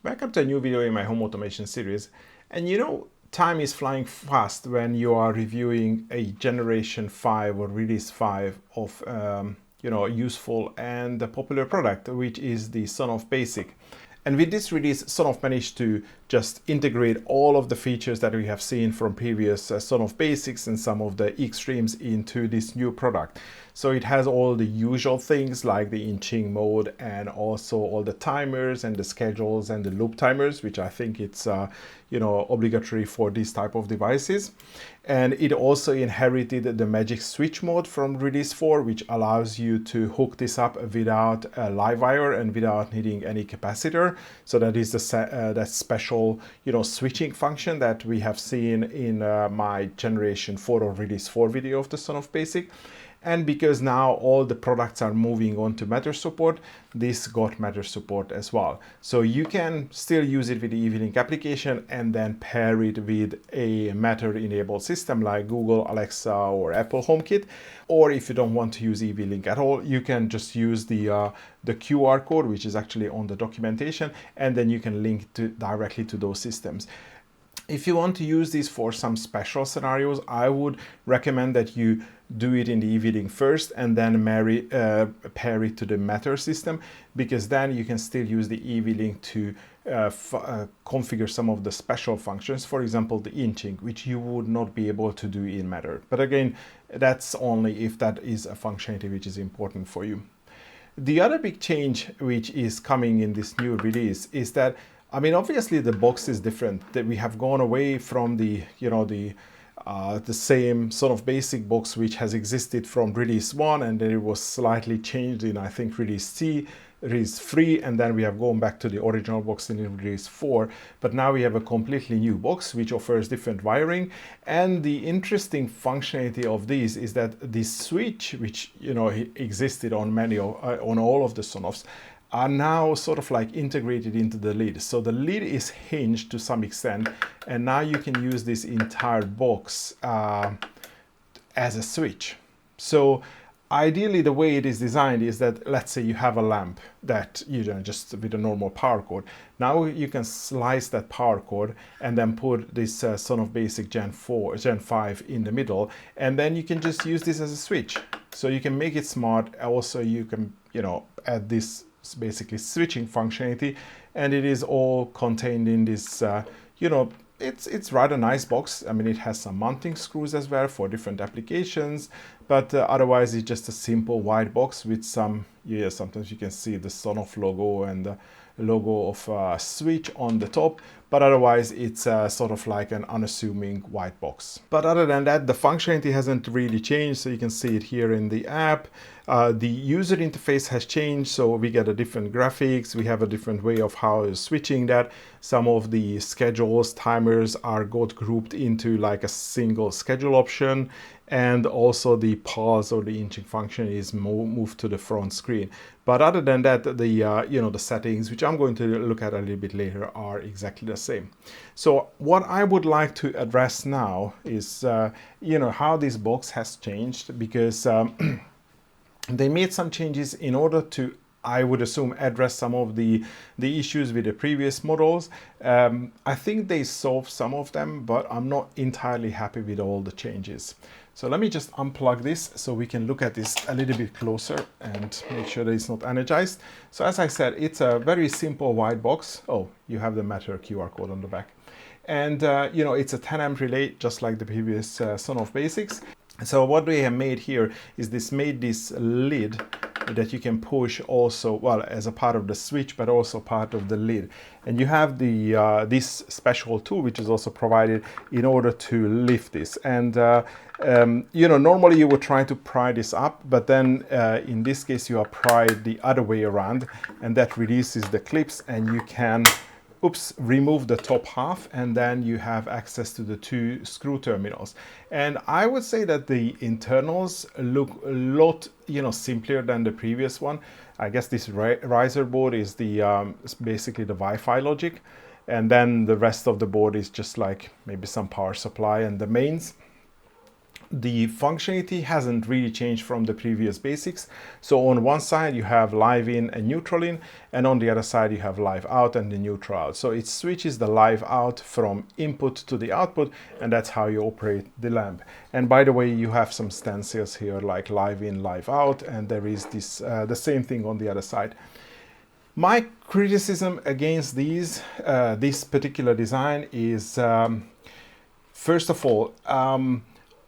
Welcome to a new video in my home automation series. And you know, time is flying fast when you are reviewing a Generation 5 or Release 5 of useful and a popular product, which is the Sonoff Basic. And with this release, Sonoff managed to just integrate all of the features that we have seen from previous Sonoff Basics and some of the extremes into this new product. So it has all the usual things like the inching mode and also all the timers and the schedules and the loop timers, which I think it's obligatory for this type of devices. And it also inherited the magic switch mode from release 4, which allows you to hook this up without a live wire and without needing any capacitor. So that is that special switching function that we have seen in my Generation 4 or Release 4 video of the Sonoff Basic. And because now all the products are moving on to Matter support, this got Matter support as well. So you can still use it with the EV-Link application and then pair it with a Matter-enabled system like Google, Alexa, or Apple HomeKit. Or if you don't want to use EV-Link at all, you can just use the QR code, which is actually on the documentation, and then you can link directly to those systems. If you want to use this for some special scenarios, I would recommend that you do it in the EV-Link first and then pair it to the Matter system, because then you can still use the EV-Link to configure some of the special functions, for example, the inching, which you would not be able to do in Matter. But again, that's only if that is a functionality which is important for you. The other big change which is coming in this new release is that obviously the box is different, that we have gone away from the same sort of basic box which has existed from Release 1, and then it was slightly changed in, I think, Release 3, and then we have gone back to the original box in Release 4. But now we have a completely new box which offers different wiring. And the interesting functionality of this is that this switch, which existed on on all of the Sonoffs, are now sort of like integrated into the lid. So the lid is hinged to some extent, and now you can use this entire box as a switch. So ideally the way it is designed is that, let's say you have a lamp that just with a normal power cord. Now you can slice that power cord and then put this Sonoff Basic Gen 5 in the middle, and then you can just use this as a switch. So you can make it smart. Also you can add this basically switching functionality, and it is all contained in this it's rather nice box. It has some mounting screws as well for different applications, but otherwise it's just a simple white box with some sometimes you can see the Sonoff logo and the logo of switch on the top, but otherwise it's sort of like an unassuming white box. But other than that, the functionality hasn't really changed. So you can see it here in the app. The user interface has changed, so we get a different graphics, we have a different way of how switching that. Some of the schedules, timers are got grouped into like a single schedule option, and also the pulse or the inching function is moved to the front screen. But other than that, the the settings, which I'm going to look at a little bit later, are exactly the same. So what I would like to address now is how this box has changed, because they made some changes in order to, I would assume, address some of the issues with the previous models. I think they solved some of them, but I'm not entirely happy with all the changes. So let me just unplug this so we can look at this a little bit closer and make sure that it's not energized. So as I said, it's a very simple white box. Oh, you have the Matter QR code on the back. And it's a 10 amp relay, just like the previous Sonoff Basics. So what we have made here is this lid that you can push also, well, as a part of the switch, but also part of the lid. And you have the this special tool which is also provided in order to lift this. And normally you would try to pry this up, but then in this case you are pried the other way around, and that releases the clips, and you can remove the top half, and then you have access to the two screw terminals. And I would say that the internals look a lot simpler than the previous one. I guess this riser board is the basically the Wi-Fi logic, and then the rest of the board is just like maybe some power supply and the mains. The functionality hasn't really changed from the previous basics. So on one side you have live in and neutral in, and on the other side you have live out and the neutral out. So it switches the live out from input to the output, and that's how you operate the lamp. And by the way, you have some stencils here like live in, live out, and there is this the same thing on the other side. My criticism against this particular design is, first of all,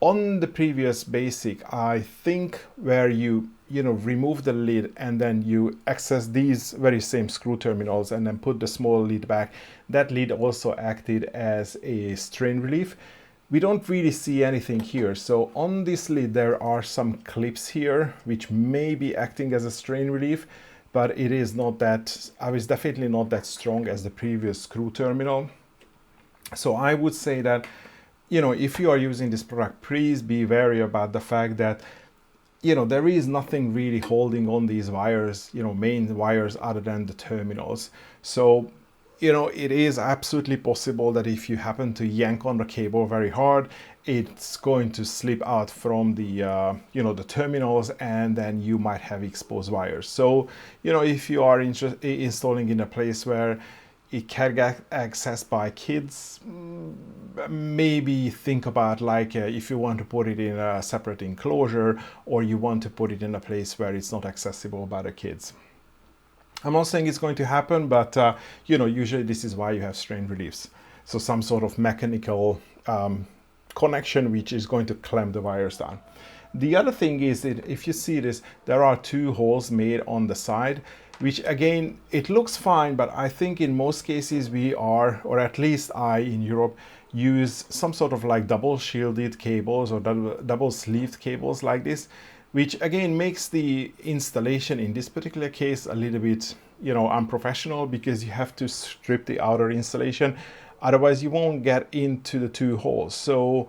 on the previous basic, I think where you remove the lid and then you access these very same screw terminals and then put the small lid back, that lid also acted as a strain relief. We don't really see anything here. So on this lid there are some clips here which may be acting as a strain relief, but it is not that, I was definitely not that strong as the previous screw terminal. So I would say that, if you are using this product, please be wary about the fact that, there is nothing really holding on these wires, main wires other than the terminals. So, it is absolutely possible that if you happen to yank on the cable very hard, it's going to slip out from the, the terminals, and then you might have exposed wires. So, if you are installing in a place where it can get accessed by kids, maybe think about like if you want to put it in a separate enclosure, or you want to put it in a place where it's not accessible by the kids. I'm not saying it's going to happen, but usually this is why you have strain reliefs. So some sort of mechanical connection which is going to clamp the wires down. The other thing is that if you see this, there are two holes made on the side, which again, it looks fine, but I think in most cases we are, or at least I in Europe, use some sort of like double shielded cables or double sleeved cables like this, which again makes the installation in this particular case a little bit, unprofessional, because you have to strip the outer insulation. Otherwise you won't get into the two holes. So,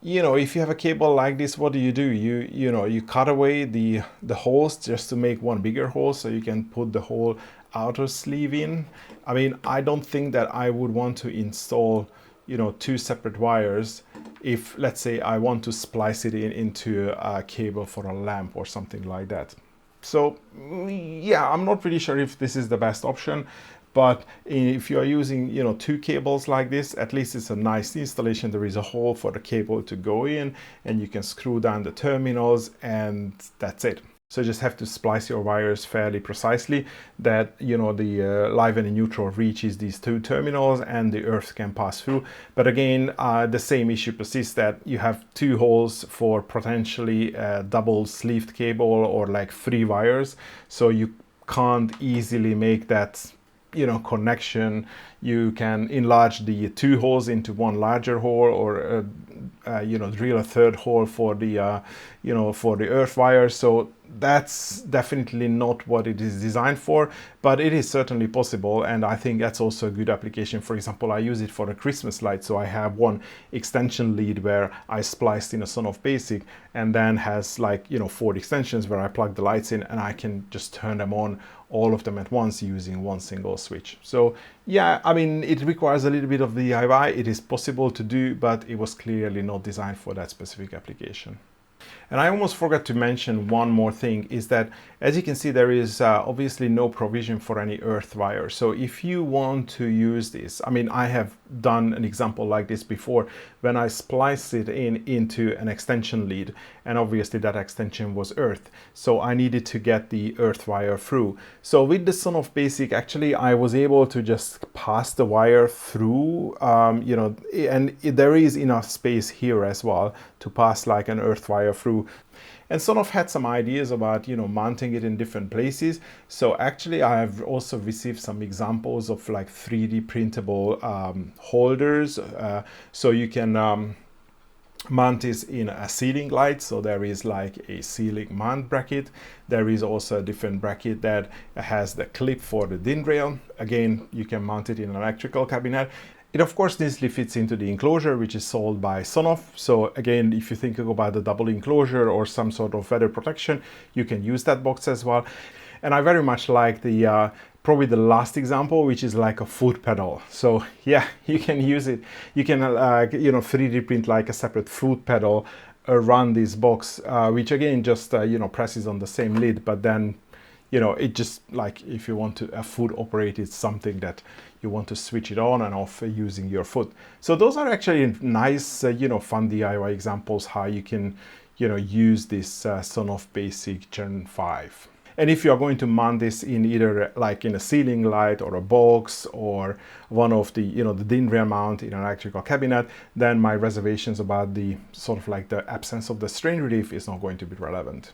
if you have a cable like this, what do? You cut away the holes just to make one bigger hole so you can put the whole outer sleeve in. I mean, I don't think that I would want to install, two separate wires if, let's say, I want to splice it into a cable for a lamp or something like that. So yeah, I'm not really sure if this is the best option. But if you are using, two cables like this, at least it's a nice installation. There is a hole for the cable to go in, and you can screw down the terminals, and that's it. So you just have to splice your wires fairly precisely that, the live and the neutral reaches these two terminals and the earth can pass through. But again, the same issue persists, that you have two holes for potentially a double sleeved cable or like 3 wires. So you can't easily make that connection. You can enlarge the 2 holes into one larger hole, or drill a 3rd hole for the for the earth wire. So that's definitely not what it is designed for, but it is certainly possible, and I think that's also a good application. For example, I use it for a Christmas light, so I have one extension lead where I spliced in a Sonoff Basic, and then has like 4 extensions where I plug the lights in, and I can just turn them on, all of them at once, using one single switch. So yeah, I mean, it requires a little bit of DIY. It is possible to do, but it was clearly not designed for that specific application. And I almost forgot to mention one more thing, is that as you can see, there is obviously no provision for any earth wire. So if you want to use this, I mean, I have done an example like this before when I spliced it into an extension lead, and obviously that extension was earth. So I needed to get the earth wire through. So with the Sonoff Basic, actually, I was able to just pass the wire through, and there is enough space here as well to pass like an earth wire through. And Sonoff had some ideas about, mounting it in different places. So actually I have also received some examples of like 3D printable holders. So you can mount this in a ceiling light. So there is like a ceiling mount bracket. There is also a different bracket that has the clip for the DIN rail. Again, you can mount it in an electrical cabinet. It of course easily fits into the enclosure, which is sold by Sonoff. So again, if you think about the double enclosure or some sort of weather protection, you can use that box as well. And I very much like the probably the last example, which is like a foot pedal. So yeah, you can use it. You can 3D print like a separate foot pedal run this box, which again just presses on the same lid, but then it just, like, if you want to a foot operated something that you want to switch it on and off using your foot. So those are actually nice fun DIY examples how you can use this Sonoff Basic Gen 5. And if you are going to mount this in either like in a ceiling light or a box or one of the, the thin rail mount in an electrical cabinet, then my reservations about the sort of like the absence of the strain relief is not going to be relevant.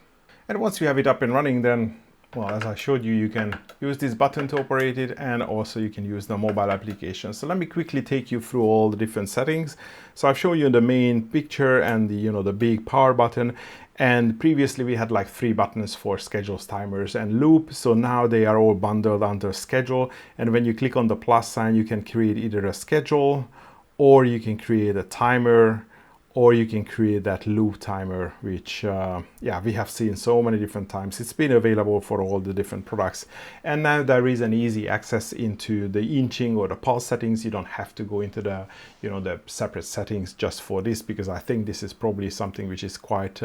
And once you have it up and running, then, well, as I showed you, you can use this button to operate it, and also you can use the mobile application. So let me quickly take you through all the different settings. So I've shown you the main picture and the, the big power button. And previously we had like 3 buttons for schedules, timers, and loop. So now they are all bundled under schedule. And when you click on the plus sign, you can create either a schedule, or you can create a timer, or you can create that loop timer, which we have seen so many different times. It's been available for all the different products. And now there is an easy access into the inching or the pulse settings. You don't have to go into the, the separate settings just for this, because I think this is probably something which is quite,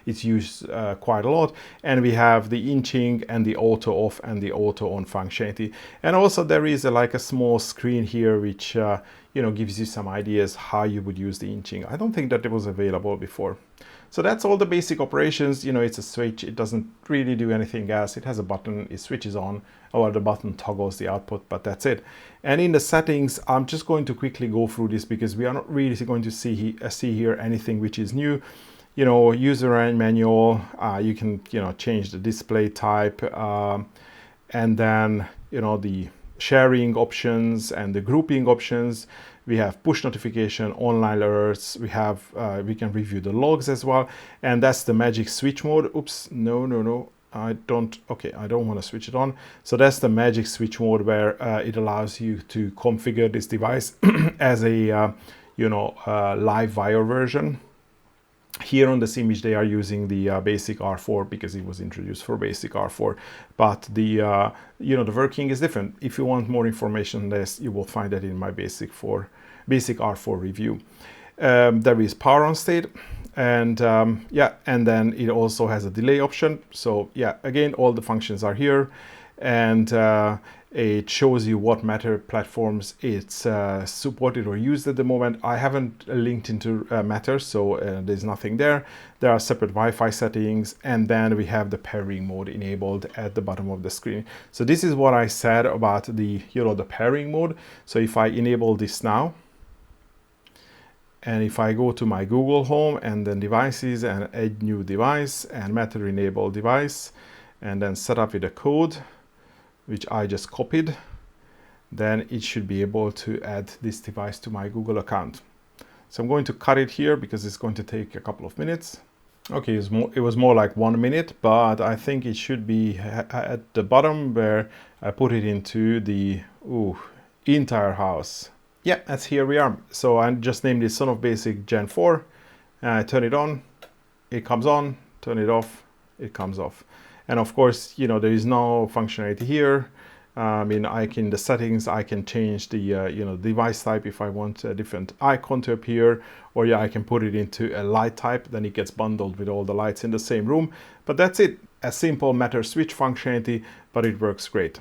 it's used quite a lot. And we have the inching and the auto off and the auto on functionality. And also there is like a small screen here, which gives you some ideas how you would use the inching. I don't think that it was available before. So that's all the basic operations. It's a switch. It doesn't really do anything else. It has a button. It switches on, or the button toggles the output, but that's it. And in the settings, I'm just going to quickly go through this because we are not really going to see here anything which is new. User manual. You can change the display type, and then the sharing options and the grouping options. We have push notification, online alerts. We can review the logs as well, and that's the magic switch mode. Oops, no, I don't want to switch it on. So that's the magic switch mode where it allows you to configure this device as a live wire version. Here on this image, they are using the basic R4 because it was introduced for basic R4. But the the working is different. If you want more information on this, you will find that in my basic R4 review. There is power on state, and and then it also has a delay option. So again, all the functions are here, and it shows you what Matter platforms it's supported or used at the moment. I haven't linked into Matter, so there's nothing there. There are separate Wi-Fi settings, and then we have the pairing mode enabled at the bottom of the screen. So this is what I said about the the pairing mode. So if I enable this now, and if I go to my Google Home and then devices and add new device and Matter enable device, and then set up with a code, which I just copied, then it should be able to add this device to my Google account. So I'm going to cut it here because it's going to take a couple of minutes. Okay, it was more like 1 minute, but I think it should be at the bottom where I put it into the entire house. Yeah, that's here we are. So I just named it Sonoff Basic Gen 4. I turn it on, it comes on, turn it off, it comes off. And of course, there is no functionality here. In the settings, I can change the device type if I want a different icon to appear, or I can put it into a light type. Then it gets bundled with all the lights in the same room. But that's it. A simple Matter switch functionality, but it works great.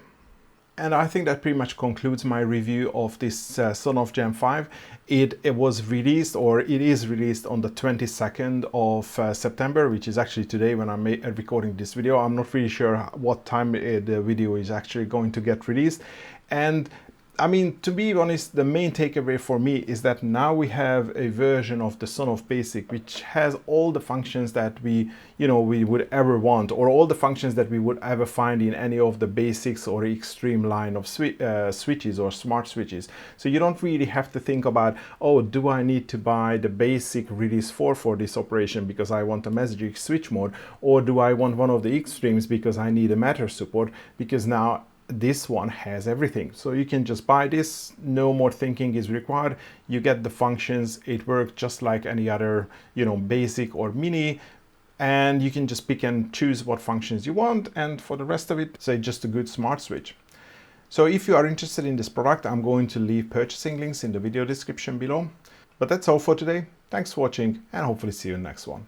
And I think that pretty much concludes my review of this Sonoff Gen 5. It was released, or it is released, on the 22nd of September, which is actually today when I'm recording this video. I'm not really sure what time the video is actually going to get released. And to be honest, the main takeaway for me is that now we have a version of the Sonoff Basic which has all the functions that we would ever want, or all the functions that we would ever find in any of the basics or extreme line of switches or smart switches. So you don't really have to think about, oh, do I need to buy the basic release 4 for this operation because I want a magic switch mode, or do I want one of the extremes because I need a Matter support, because now this one has everything. So you can just buy this, no more thinking is required. You get the functions, it works just like any other basic or mini, and you can just pick and choose what functions you want, and for the rest of it, so it's just a good smart switch. So if you are interested in this product, I'm going to leave purchasing links in the video description below. But that's all for today. Thanks for watching, and hopefully see you in the next one.